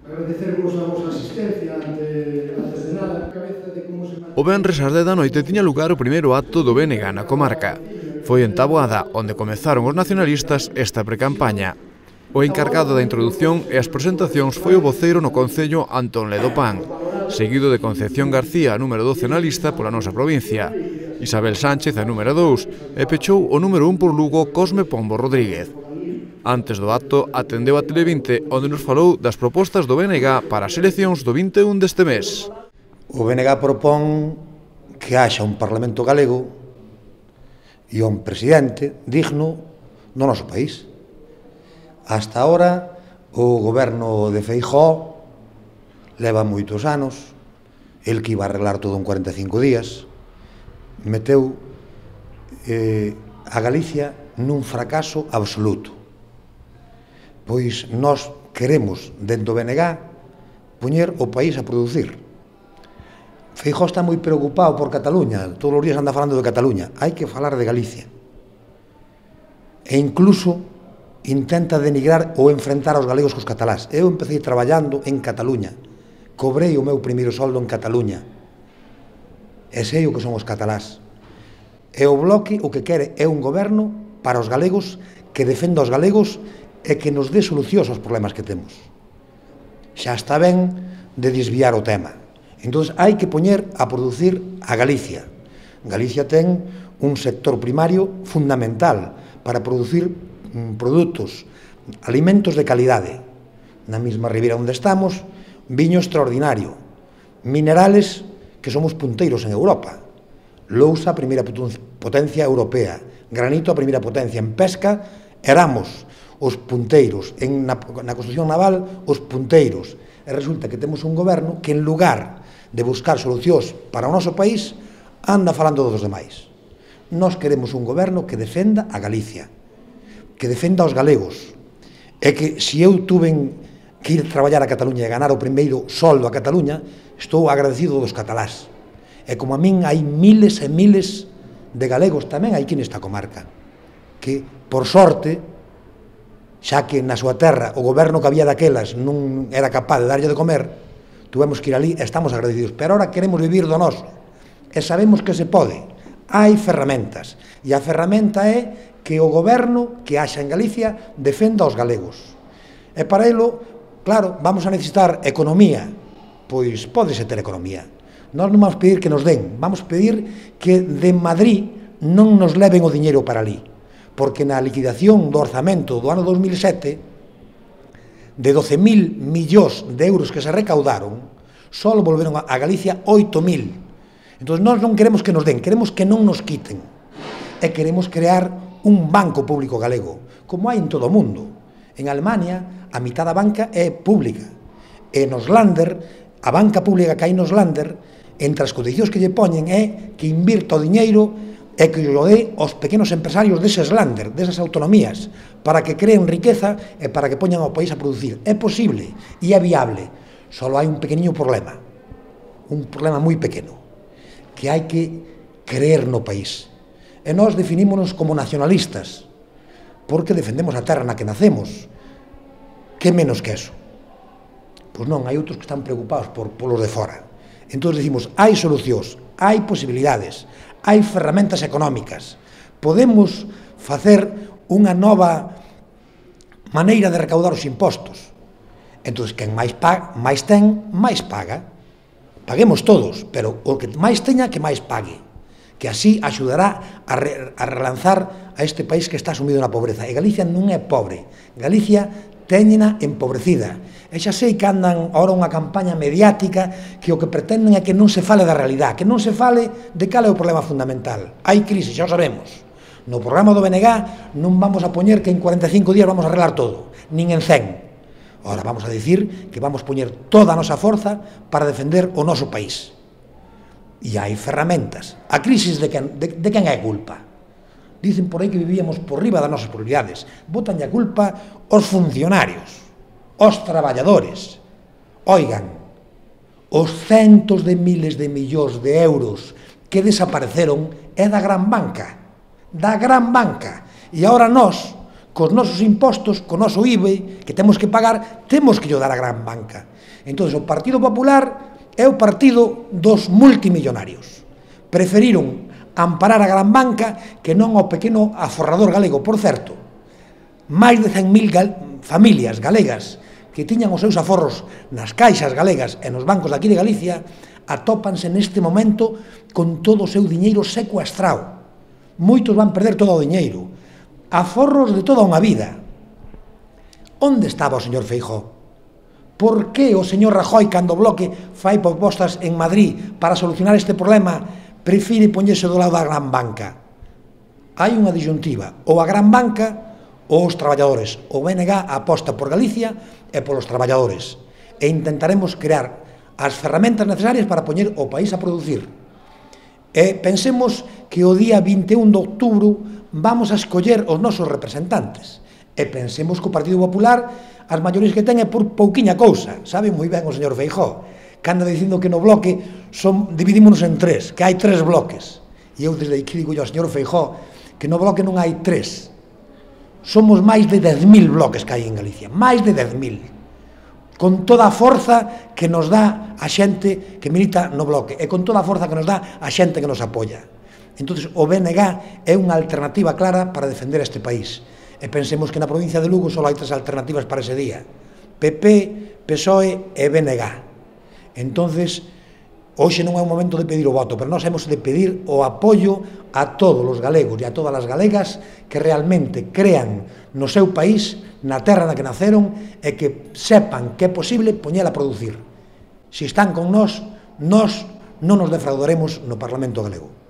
Agradecervos a vosa asistencia antes de nada. O venres ás 10 da noite tiña lugar o primeiro acto do BNG na comarca. Foi en Taboada onde comezaron os nacionalistas esta precampaña. O encargado da introdución e as presentacións foi o voceiro no Concello Antón Ledopán, seguido de Concepción García, número 12 na lista pola nosa provincia, Isabel Sánchez, a número 2, e pechou o número 1 por Lugo, Cosme Pombo Rodríguez. Antes do acto, atendeu a Tele20, onde nos falou das propostas do BNG para as eleccións do 21 deste mes. O BNG propón que haxa un Parlamento galego e un presidente digno do noso país. Hasta ahora, o goberno de Feijóo leva moitos anos, el que iba a arreglar todo en 45 días, meteu a Galicia nun fracaso absoluto. Pois nós queremos, dentro do BNG, poñer o país a producir. Feijóo está moi preocupado por Cataluña, todos os días anda falando de Cataluña. Hai que falar de Galicia. E incluso intenta denigrar ou enfrentar aos galegos cos catalás. Eu empecé traballando en Cataluña. Cobrei o meu primeiro soldo en Cataluña. E sei o que son os catalás. E o Bloque o que quere é un goberno para os galegos que defenda os galegos e que nos dé solucións aos problemas que temos. Xa está ben de desviar o tema. Entón, hai que poñer a producir a Galicia. Galicia ten un sector primario fundamental para producir produtos, alimentos de calidade. Na mesma ribeira onde estamos, viño extraordinario, minerales que somos punteiros en Europa, lousa a primeira potencia europea, granito a primeira potencia en pesca, éramos os punteiros, na construcción naval, os punteiros. E resulta que temos un goberno que, en lugar de buscar solucións para o noso país, anda falando dos demais. Nós queremos un goberno que defenda a Galicia, que defenda os galegos, e que, se eu tuven que ir traballar a Cataluña e ganar o primeiro soldo a Cataluña, estou agradecido dos catalás. E como a min hai miles e miles de galegos, tamén hai aquí nesta comarca, que, por sorte, xa que na súa terra o goberno que había daquelas non era capaz de darlle de comer, tuvemos que ir ali e estamos agradecidos. Pero ahora queremos vivir do noso e sabemos que se pode. Hai ferramentas e a ferramenta é que o goberno que haxa en Galicia defenda aos galegos. E para elo, claro, vamos a necesitar economía. Pois pódese ter economía. Nós non vamos pedir que nos den, vamos pedir que de Madrid non nos leven o diñeiro para ali. Porque na liquidación do orzamento do ano 2007, de 12.000 millóns de euros que se recaudaron, só volveron a Galicia 8.000. Entón, nós non queremos que nos den, queremos que non nos quiten. E queremos crear un banco público galego, como hai en todo o mundo. En Alemania, a mitad da banca é pública. E nos Länder, a banca pública que hai nos Länder, entre as condicións que lle poñen é que invirta o diñeiro e que o dé aos pequenos empresarios deses Länder, desas autonomías, para que creen riqueza e para que poñan ao país a producir. É posible e é viable, só hai un pequeniño problema, un problema moi pequeno, que hai que creer no país. E nós definímonos como nacionalistas, porque defendemos a terra na que nacemos. Que menos que eso? Pois non, hai outros que están preocupados polos de fora. Entón decimos, hai solucións, hai posibilidades, hai ferramentas económicas, podemos facer unha nova maneira de recaudar os impostos. Entón, quen máis ten, máis paga. Paguemos todos, pero o que máis teña, que máis pague. Que así axudará a relanzar a este país que está sumido na pobreza. E Galicia non é pobre, Galicia téñena empobrecida. E xa sei que andan ahora unha campaña mediática que o que pretenden é que non se fale da realidade, que non se fale de cal é o problema fundamental. Hai crise, xa o sabemos. No programa do BNG non vamos a poñer que en 45 días vamos a arreglar todo, nin en 100. Ahora vamos a dicir que vamos poñer toda a nosa forza para defender o noso país. E hai ferramentas. A crisis de quen é culpa? Dicen por aí que vivíamos por riba das nosas posibilidades. Botan a culpa aos funcionarios, aos traballadores. Oigan, os centos de miles de millóns de euros que desapareceron é da gran banca. Da gran banca. E agora nós, cos nosos impostos, co noso IBE, que temos que pagar, temos que dar a gran banca. Entón, o Partido Popular é o partido dos multimillonarios. Preferiron amparar a gran banca que non ao pequeno aforrador galego. Por certo, máis de 100.000 familias galegas que tiñan os seus aforros nas caixas galegas e nos bancos daqui de Galicia atópanse neste momento con todo o seu diñeiro secuestrado. Moitos van perder todo o diñeiro. Aforros de toda unha vida. Onde estaba o señor Feijóo? Por que o señor Rajoy, cando o Bloque fai propostas en Madrid para solucionar este problema, prefire poñerse do lado da gran banca? Hai unha disyuntiva, ou a gran banca ou os traballadores. O BNG aposta por Galicia e polos traballadores. E intentaremos crear as ferramentas necesarias para poñer o país a producir. E pensemos que o día 21 de outubro vamos a escoller os nosos representantes. E pensemos que o Partido Popular as maiorías que ten é por pouquiña cousa. Sabe moi ben o señor Feijóo, que anda dicindo que no bloque dividímonos en tres, que hai tres bloques. E eu desde aquí digo ao señor Feijóo que no bloque non hai tres. Somos máis de 10.000 bloques que hai en Galicia, máis de 10.000. Con toda a forza que nos dá a xente que milita no bloque e con toda a forza que nos dá a xente que nos apoia. Entón, o BNG é unha alternativa clara para defender este país. E pensemos que na provincia de Lugo só hai tres alternativas para ese día: PP, PSOE e BNG. Entonces, hoxe non é o momento de pedir o voto, pero nós hemos de pedir o apoio a todos os galegos e a todas as galegas que realmente crean no seu país, na terra na que naceron, e que sepan que é posible poñela a producir. Se están con nós non nos defraudaremos no Parlamento galego.